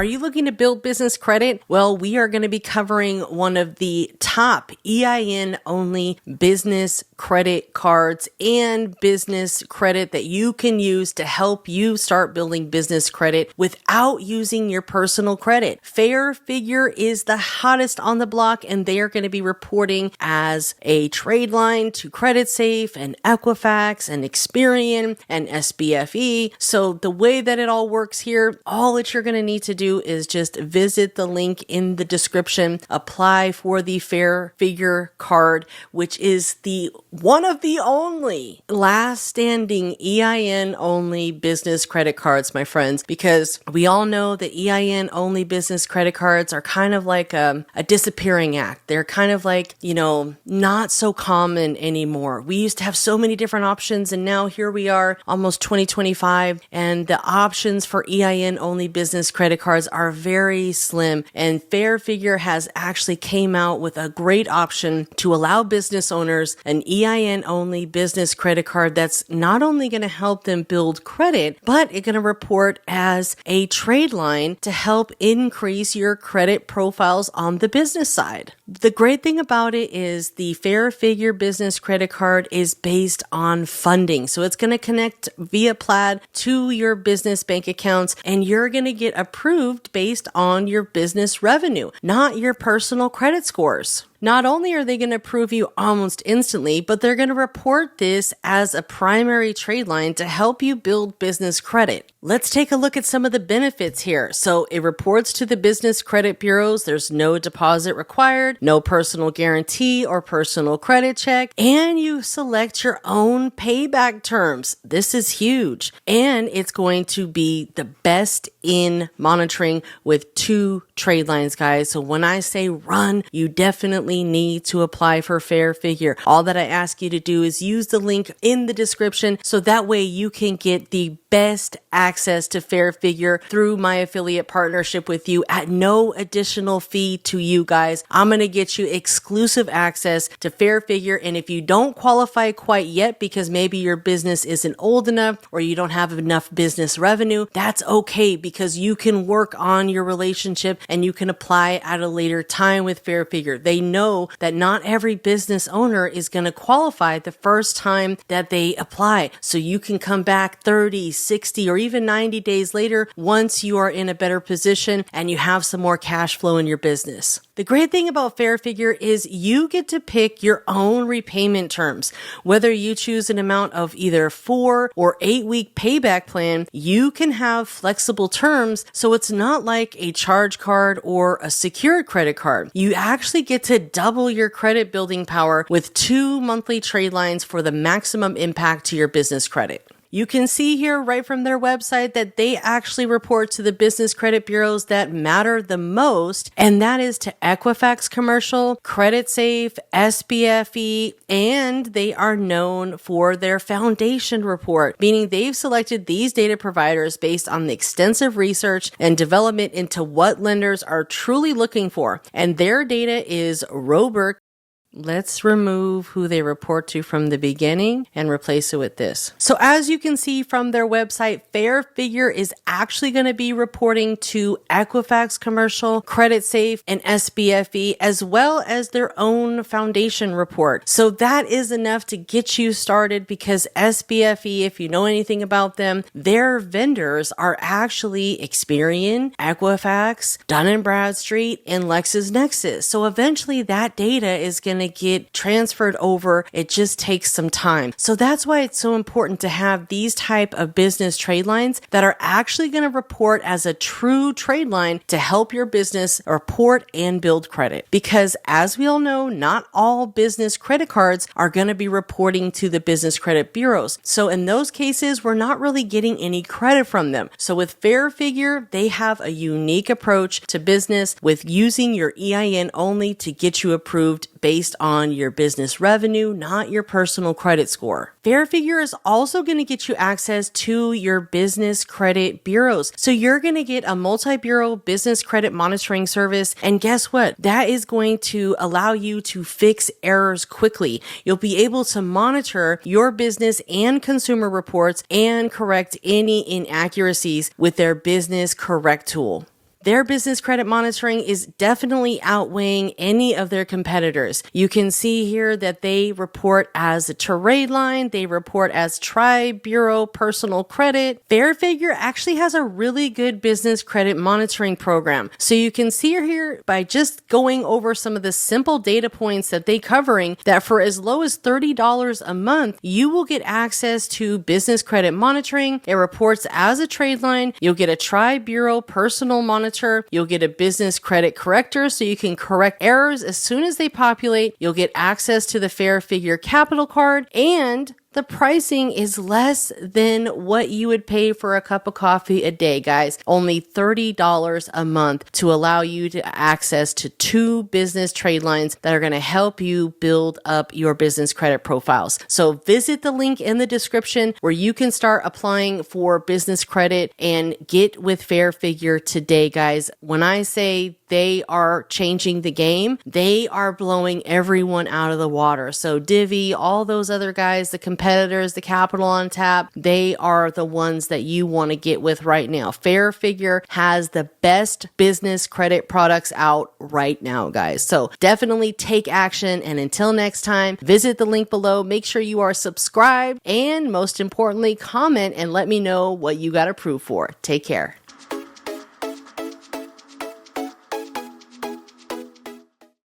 Are you looking to build business credit? Well, we are going to be covering one of the top EIN only business credit cards and business credit that you can use to help you start building business credit without using your personal credit. FairFigure is the hottest on the block, and they are going to be reporting as a trade line to CreditSafe and Equifax and Experian and SBFE. So the way that it all works here, all that you're going to need to do is just visit the link in the description, apply for the FairFigure card, which is the one of the only last standing EIN only business credit cards, my friends, because we all know that EIN only business credit cards are kind of like a disappearing act. They're kind of like, not so common anymore. We used to have so many different options, and now here we are, almost 2025, and the options for EIN only business credit cards are very slim. And FairFigure has actually came out with a great option to allow business owners an EIN only business credit card that's not only going to help them build credit, but it's going to report as a trade line to help increase your credit profiles on the business side. The great thing about it is the FairFigure business credit card is based on funding. So it's going to connect via Plaid to your business bank accounts, and you're going to get approved based on your business revenue, not your personal credit scores. Not only are they going to approve you almost instantly, but they're going to report this as a primary trade line to help you build business credit. Let's take a look at some of the benefits here. So it reports to the business credit bureaus. There's no deposit required, no personal guarantee or personal credit check, and you select your own payback terms. This is huge. And it's going to be the best in monitoring with 2 trade lines, guys. So when I say run, you definitely need to apply for FairFigure. All that I ask you to do is use the link in the description so that way you can get the best access to FairFigure through my affiliate partnership with you at no additional fee to you guys. I'm going to get you exclusive access to FairFigure, and if you don't qualify quite yet because maybe your business isn't old enough or you don't have enough business revenue, that's okay because you can work on your relationship and you can apply at a later time with FairFigure. They know that not every business owner is going to qualify the first time that they apply. So you can come back 30, 60, or even 90 days later once you are in a better position and you have some more cash flow in your business. The great thing about FairFigure is you get to pick your own repayment terms. Whether you choose an amount of either 4 or 8 week payback plan, you can have flexible terms, so it's not like a charge card or a secured credit card. You actually get to double your credit building power with 2 monthly trade lines for the maximum impact to your business credit. You can see here right from their website that they actually report to the business credit bureaus that matter the most, and that is to Equifax Commercial, CreditSafe, SBFE, and they are known for their foundation report, meaning they've selected these data providers based on the extensive research and development into what lenders are truly looking for, and their data is robust. Let's remove who they report to from the beginning and replace it with this. So as you can see from their website, FairFigure is actually going to be reporting to Equifax Commercial, CreditSafe, and SBFE, as well as their own foundation report. So that is enough to get you started because SBFE, if you know anything about them, their vendors are actually Experian, Equifax, Dun & Bradstreet, and LexisNexis. So eventually that data is going to get transferred over. It just takes some time. So that's why it's so important to have these type of business trade lines that are actually going to report as a true trade line to help your business report and build credit. Because as we all know, not all business credit cards are going to be reporting to the business credit bureaus. So in those cases, we're not really getting any credit from them. So with FairFigure, they have a unique approach to business with using your EIN only to get you approved based on your business revenue, not your personal credit score. FairFigure is also going to get you access to your business credit bureaus. So you're going to get a multi-bureau business credit monitoring service. And guess what? That is going to allow you to fix errors quickly. You'll be able to monitor your business and consumer reports and correct any inaccuracies with their business correct tool. their business credit monitoring is definitely outweighing any of their competitors. You can see here that they report as a trade line, they report as tri-bureau personal credit. FairFigure actually has a really good business credit monitoring program. So you can see here by just going over some of the simple data points that they covering that for as low as $30 a month, you will get access to business credit monitoring. It reports as a trade line. You'll get a tri-bureau personal monitor. You'll get a business credit corrector so you can correct errors as soon as they populate. You'll get access to the FairFigure Capital Card, and the pricing is less than what you would pay for a cup of coffee a day, guys. Only $30 a month to allow you to access to 2 business trade lines that are going to help you build up your business credit profiles. So visit the link in the description where you can start applying for business credit and get with FairFigure today, guys. When I say they are changing the game, they are blowing everyone out of the water. So Divvy, all those other guys, the competitors, the Capital on Tap, they are the ones that you want to get with right now. FairFigure has the best business credit products out right now, guys. So definitely take action. And until next time, visit the link below. Make sure you are subscribed. And most importantly, comment and let me know what you got approved for. Take care.